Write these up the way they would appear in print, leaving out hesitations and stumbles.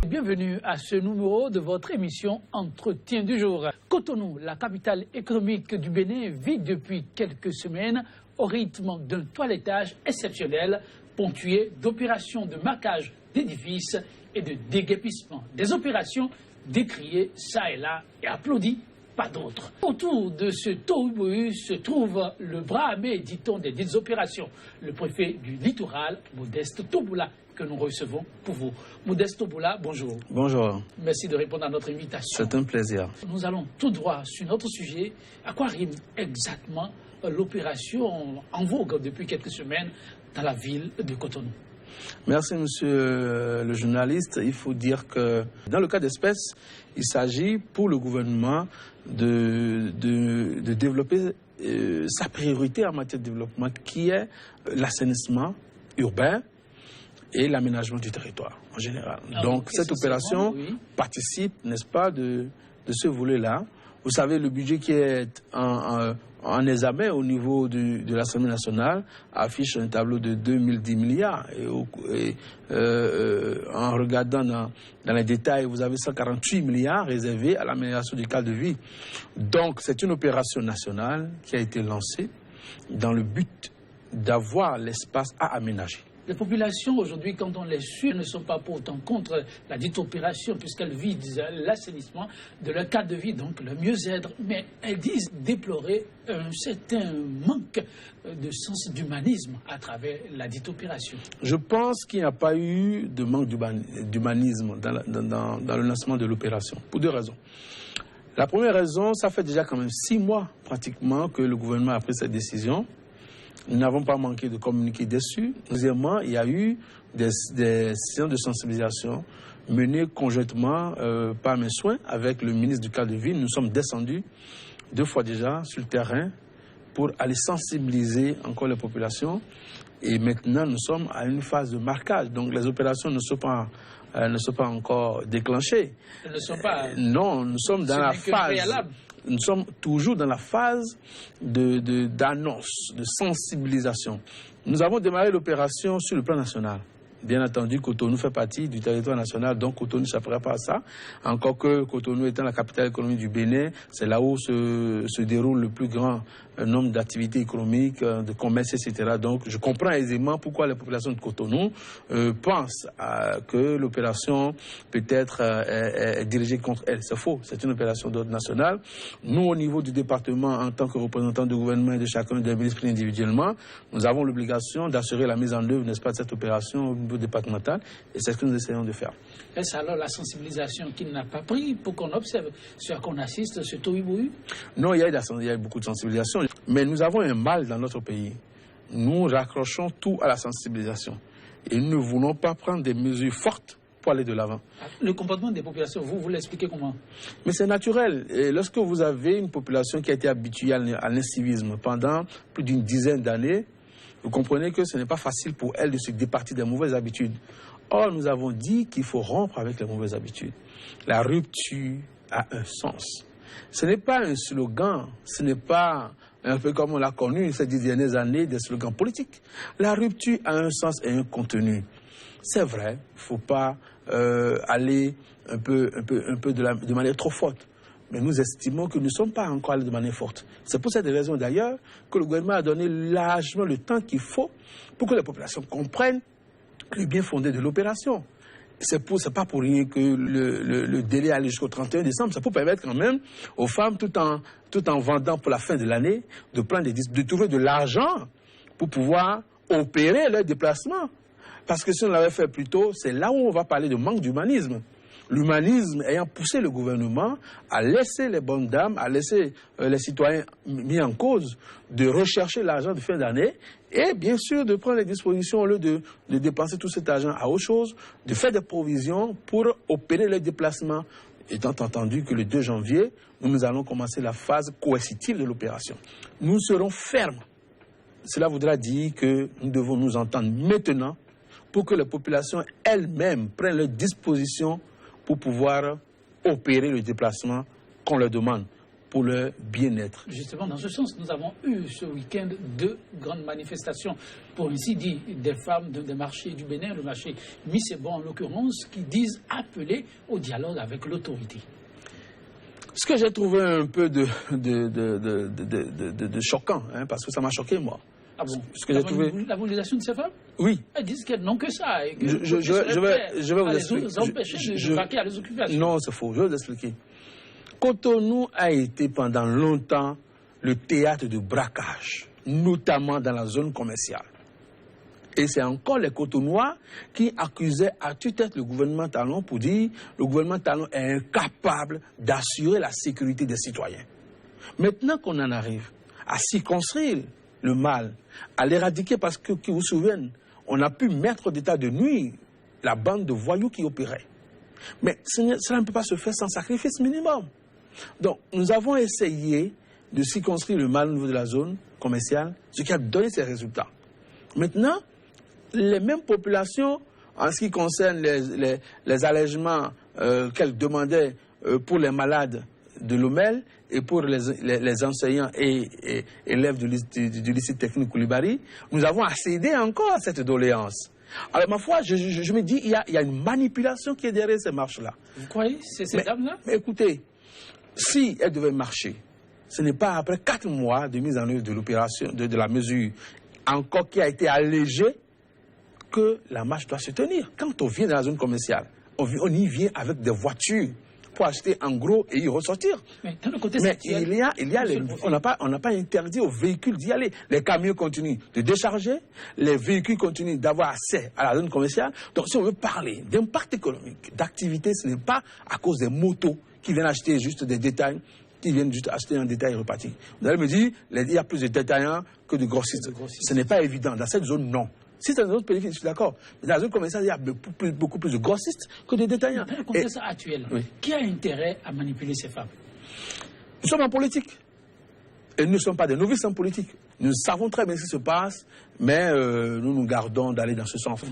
Bienvenue à ce numéro de votre émission Entretien du jour. Cotonou, la capitale économique du Bénin, vit depuis quelques semaines au rythme d'un toilettage exceptionnel, ponctué d'opérations de marquage d'édifices et de déguépissement. Des opérations décriées ça et là et applaudies par d'autres. Autour de ce tohu-bohu se trouve le bras armé, dit-on, des dites opérations. Le préfet du littoral, Modeste Toboula, que nous recevons pour vous. Modeste Toboula, bonjour. Bonjour. Merci de répondre à notre invitation. C'est un plaisir. Nous allons tout droit sur notre sujet. À quoi rime exactement l'opération en vogue depuis quelques semaines dans la ville de Cotonou? Merci, monsieur le journaliste. Il faut dire que dans le cas d'espèce, il s'agit pour le gouvernement de développer sa priorité en matière de développement, qui est l'assainissement urbain et l'aménagement du territoire en général. Donc cette opération participe, n'est-ce pas, de ce volet-là. Vous savez, le budget qui est en examen au niveau de l'Assemblée nationale affiche un tableau de 2010 milliards. Et en regardant dans les détails, vous avez 148 milliards réservés à l'amélioration du cadre de vie. Donc c'est une opération nationale qui a été lancée dans le but d'avoir l'espace à aménager. Les populations, aujourd'hui, quand on les suit, ne sont pas pour autant contre la dite opération, puisqu'elles visent l'assainissement de leur cadre de vie, donc le mieux-être. Mais elles disent déplorer un certain manque de sens d'humanisme à travers la dite opération. Je pense qu'il n'y a pas eu de manque d'humanisme dans le lancement de l'opération, pour deux raisons. La première raison, ça fait déjà quand même 6 mois pratiquement que le gouvernement a pris cette décision. Nous n'avons pas manqué de communiquer dessus. Deuxièmement, il y a eu des séances de sensibilisation menées conjointement par mes soins avec le ministre du cadre de vie. Nous sommes descendus 2 fois déjà sur le terrain pour aller sensibiliser encore les populations. Et maintenant, nous sommes à une phase de marquage. Donc les opérations ne sont pas encore déclenchées. Elles ne sont pas... non, nous sommes dans la phase... Nous sommes toujours dans la phase d'annonce, de sensibilisation. Nous avons démarré l'opération sur le plan national. Bien entendu, Cotonou fait partie du territoire national, donc Cotonou ne s'appellera pas à ça. Encore que Cotonou étant la capitale économique du Bénin, c'est là où se déroule le plus grand nombre d'activités économiques, de commerce, etc. Donc je comprends aisément pourquoi les populations de Cotonou pensent que l'opération peut-être est dirigée contre elles. C'est faux, c'est une opération d'ordre national. Nous, au niveau du département, en tant que représentants du gouvernement et de chacun des ministres individuellement, nous avons l'obligation d'assurer la mise en œuvre, n'est-ce pas, de cette opération au niveau départemental, et c'est ce que nous essayons de faire. Est-ce alors la sensibilisation qui n'a pas pris pour qu'on observe ce à quoi on assiste, ce tohu-bohu? Non, il y a beaucoup de sensibilisation, mais nous avons un mal dans notre pays. Nous raccrochons tout à la sensibilisation et nous ne voulons pas prendre des mesures fortes pour aller de l'avant. Le comportement des populations, vous l'expliquez comment? Mais c'est naturel. Et lorsque vous avez une population qui a été habituée à l'incivisme pendant plus d'une dizaine d'années, vous comprenez que ce n'est pas facile pour elle de se départir des mauvaises habitudes. Or, nous avons dit qu'il faut rompre avec les mauvaises habitudes. La rupture a un sens. Ce n'est pas un slogan, ce n'est pas un peu comme on l'a connu ces 10 dernières années, des slogans politiques. La rupture a un sens et un contenu. C'est vrai, il ne faut pas aller un peu de manière trop forte. Mais nous estimons que nous ne sommes pas encore allés de manière forte. C'est pour cette raison d'ailleurs que le gouvernement a donné largement le temps qu'il faut pour que les populations comprennent le bien fondé de l'opération. C'est pas pour rien que le délai allait jusqu'au 31 décembre. C'est pour permettre quand même aux femmes, tout en vendant pour la fin de l'année, de trouver de l'argent pour pouvoir opérer leur déplacement. Parce que si on l'avait fait plus tôt, c'est là où on va parler de manque d'humanisme. L'humanisme ayant poussé le gouvernement à laisser les bonnes dames, à laisser les citoyens mis en cause de rechercher l'argent de fin d'année et bien sûr de prendre les dispositions au lieu de dépenser tout cet argent à autre chose, de faire des provisions pour opérer les déplacements. Étant entendu que le 2 janvier, nous allons commencer la phase coercitive de l'opération. Nous serons fermes. Cela voudra dire que nous devons nous entendre maintenant pour que les populations elles-mêmes prennent leurs dispositions pour pouvoir opérer le déplacement qu'on leur demande. pour leur bien-être. Justement, dans ce sens, nous avons eu ce week-end 2 grandes manifestations, pour ainsi dire, des femmes des marchés du Bénin, le marché Missebon en l'occurrence, qui disent appeler au dialogue avec l'autorité. Ce que j'ai trouvé un peu de choquant, hein, parce que ça m'a choqué, moi. Ah bon? Ce que j'ai trouvé... La mobilisation de ces femmes? Oui. Elles disent qu'elles n'ont que ça. Et que je vais vous expliquer. Les empêcher de vaquer à les occupations. Non, c'est faux. Je vais vous expliquer. Cotonou a été pendant longtemps le théâtre de braquage, notamment dans la zone commerciale. Et c'est encore les Cotonnois qui accusaient à tue-tête le gouvernement Talon pour dire que le gouvernement Talon est incapable d'assurer la sécurité des citoyens. Maintenant qu'on en arrive à circonscrire le mal, à l'éradiquer parce que, vous vous souvenez, on a pu mettre d'état de nuit la bande de voyous qui opérait. Mais cela ne peut pas se faire sans sacrifice minimum. Donc, nous avons essayé de circonscrire le mal au niveau de la zone commerciale, ce qui a donné ses résultats. Maintenant, les mêmes populations, en ce qui concerne les allègements qu'elles demandaient pour les malades de l'OMEL et pour les enseignants et élèves du lycée technique Koulibaly, nous avons accédé encore à cette doléance. Alors, ma foi, je me dis, il y a une manipulation qui est derrière ces marches-là. Vous croyez, c'est ces dames-là? Mais écoutez, si elles devaient marcher, ce n'est pas après 4 mois de mise en œuvre de l'opération, de la mesure encore qui a été allégée, que la marche doit se tenir. Quand on vient dans la zone commerciale, on y vient avec des voitures pour acheter en gros et y ressortir. Mais dans le côté on n'a pas interdit aux véhicules d'y aller. Les camions continuent de décharger, les véhicules continuent d'avoir accès à la zone commerciale. Donc si on veut parler d'impact économique, d'activité, ce n'est pas à cause des motos qui viennent acheter juste des détails, qui viennent juste acheter un détail et repartir. Vous allez me dire, il y a plus de détaillants que de grossistes. Ce n'est pas évident. Dans cette zone, non. Si c'est dans d'autres pays, je suis d'accord. Mais dans la zone commerciale, il y a beaucoup plus de grossistes que de détaillants. Dans le contexte actuel, oui. Qui a intérêt à manipuler ces femmes? Nous sommes en politique. Et nous ne sommes pas des novices en politique. Nous savons très bien ce qui se passe, mais nous nous gardons d'aller dans ce sens.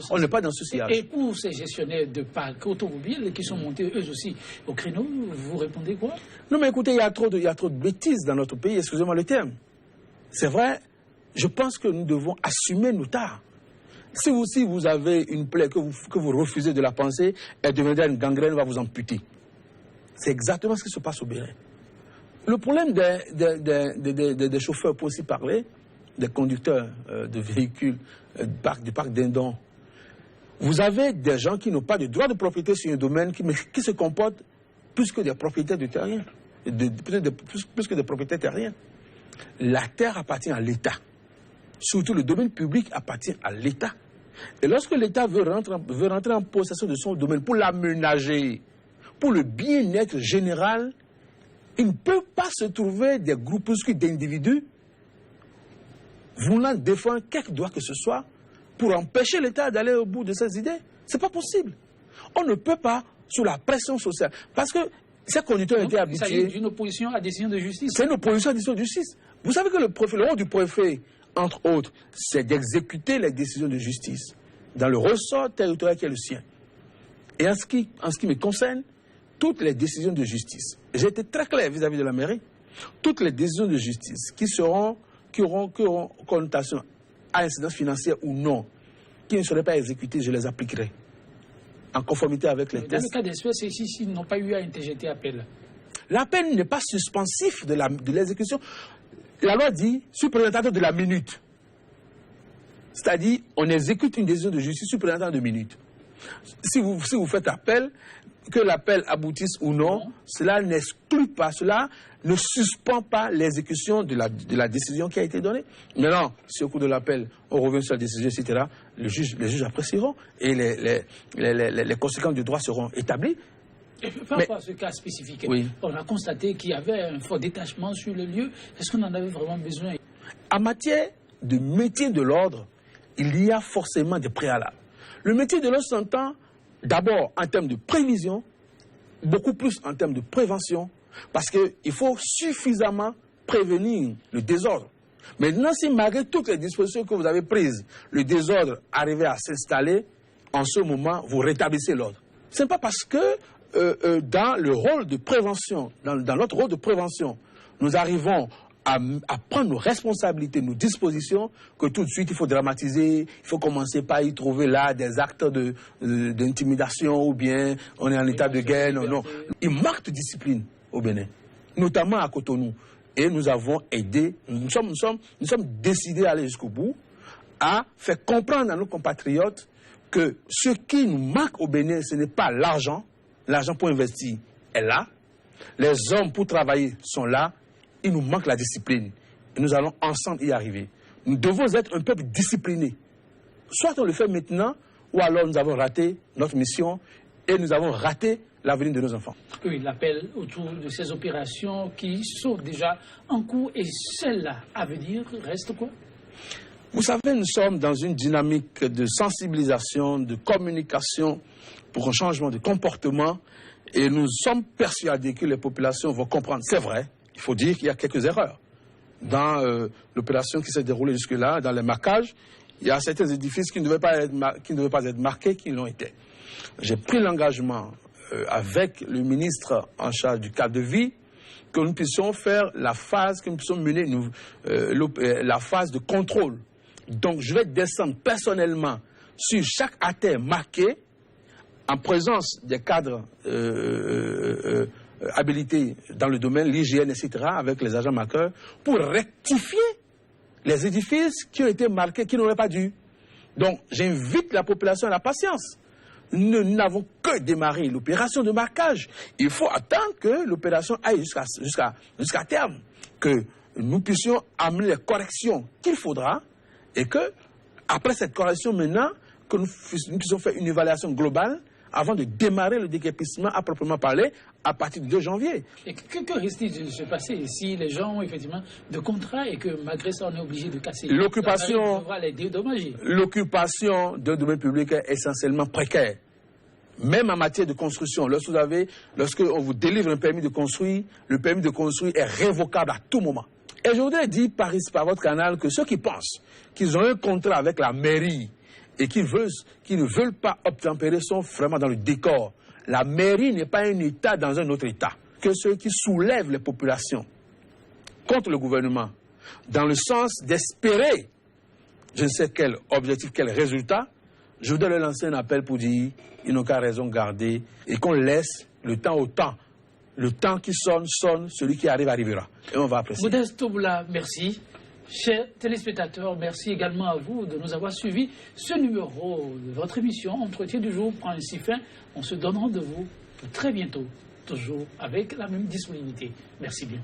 On n'est pas dans ce sillage. Et pour ces gestionnaires de parcs automobiles qui sont montés eux aussi au créneau, vous répondez quoi? Non, mais écoutez, il y a trop de bêtises dans notre pays, excusez-moi le terme. C'est vrai. Je pense que nous devons assumer nos torts. Si vous avez une plaie que vous refusez de la penser, elle deviendra une gangrène, va vous amputer. C'est exactement ce qui se passe au Bénin. Le problème des chauffeurs, pour aussi parler, des conducteurs de véhicules, du parc d'Indon, vous avez des gens qui n'ont pas de droit de propriété sur un domaine, qui se comportent plus que des propriétaires de terriens, plus que des propriétaires terriens. La terre appartient à l'État. Surtout le domaine public appartient à l'État. Et lorsque l'État veut rentrer en possession de son domaine pour l'aménager, pour le bien-être général, il ne peut pas se trouver des groupuscules d'individus voulant défendre quelque droit que ce soit pour empêcher l'État d'aller au bout de ses idées. Ce n'est pas possible. On ne peut pas, sous la pression sociale, parce que ces conducteurs étaient habitués... Il s'agit d'une opposition à décision de justice. C'est une opposition à décision de justice. Vous savez que le rôle du préfet, entre autres, c'est d'exécuter les décisions de justice dans le ressort territorial qui est le sien. Et en ce qui me concerne, toutes les décisions de justice, j'ai été très clair vis-à-vis de la mairie, toutes les décisions de justice qui auront connotation à incidence financière ou non, qui ne seraient pas exécutées, je les appliquerai en conformité avec les tests. Dans le cas d'espèce, c'est ici, ils n'ont pas eu à interjeter appel. L'appel n'est pas suspensif de l'exécution. La loi dit supplémentaire de la minute. C'est-à-dire, on exécute une décision de justice supplémentaire de minute. Si vous faites appel, que l'appel aboutisse ou non, cela n'exclut pas, cela ne suspend pas l'exécution de la décision qui a été donnée. Maintenant, si au cours de l'appel, on revient sur la décision, etc., les juges apprécieront et les conséquences du droit seront établies. Et par rapport à ce cas spécifique, oui. On a constaté qu'il y avait un fort détachement sur le lieu. Est-ce qu'on en avait vraiment besoin? En matière de métier de l'ordre, il y a forcément des préalables. Le métier de l'ordre s'entend d'abord en termes de prévision, beaucoup plus en termes de prévention, parce qu'il faut suffisamment prévenir le désordre. Maintenant, si malgré toutes les dispositions que vous avez prises, le désordre arrivait à s'installer, en ce moment, vous rétablissez l'ordre. Ce n'est pas parce que dans le rôle de prévention, dans notre rôle de prévention, nous arrivons à prendre nos responsabilités, nos dispositions, que tout de suite il faut dramatiser, il faut commencer par y trouver là des actes d'intimidation ou bien on est en état de guerre. Non. Il manque de discipline au Bénin, notamment à Cotonou. Et nous avons aidé, nous sommes décidés à aller jusqu'au bout, à faire comprendre à nos compatriotes que ce qui nous manque au Bénin, ce n'est pas l'argent. L'argent pour investir est là. Les hommes pour travailler sont là. Il nous manque la discipline. Et nous allons ensemble y arriver. Nous devons être un peuple discipliné. Soit on le fait maintenant, ou alors nous avons raté notre mission et nous avons raté l'avenir de nos enfants. Oui, l'appel autour de ces opérations qui sont déjà en cours et celles-là à venir reste quoi? Vous savez, nous sommes dans une dynamique de sensibilisation, de communication pour un changement de comportement et nous sommes persuadés que les populations vont comprendre. C'est vrai, il faut dire qu'il y a quelques erreurs. Dans l'opération qui s'est déroulée jusque-là, dans les marquages, il y a certains édifices qui ne devaient pas être marqués, qui l'ont été. J'ai pris l'engagement avec le ministre en charge du cadre de vie que nous puissions faire la phase, que nous puissions mener la phase de contrôle. Donc je vais descendre personnellement sur chaque artère marquée en présence des cadres habilités dans le domaine, l'hygiène, etc., avec les agents marqueurs, pour rectifier les édifices qui ont été marqués, qui n'auraient pas dû. Donc j'invite la population à la patience. Nous n'avons que démarré l'opération de marquage. Il faut attendre que l'opération aille jusqu'à terme, que nous puissions amener les corrections qu'il faudra et que, après cette correction maintenant, que nous puissions faire une évaluation globale avant de démarrer le déguerpissement à proprement parler à partir du 2 janvier. Et que risque-t-il de se passer si les gens ont effectivement de contrats et que malgré ça on est obligé de casser? L'occupation d'un domaine public est essentiellement précaire. Même en matière de construction, lorsque on vous délivre un permis de construire, le permis de construire est révocable à tout moment. Et je voudrais dire par votre canal que ceux qui pensent qu'ils ont un contrat avec la mairie et qui ne veulent pas obtempérer sont vraiment dans le décor. La mairie n'est pas un État dans un autre État. Que ceux qui soulèvent les populations contre le gouvernement, dans le sens d'espérer, je ne sais quel objectif, quel résultat, je voudrais leur lancer un appel pour dire ils n'ont qu'à raison garder et qu'on laisse le temps au temps. Le temps qui sonne, celui qui arrive, arrivera. Et on va apprécier. Modeste Toboula, merci. Chers téléspectateurs, merci également à vous de nous avoir suivis. Ce numéro de votre émission Entretien du jour prend ainsi fin. On se donne rendez-vous pour très bientôt, toujours avec la même disponibilité. Merci bien.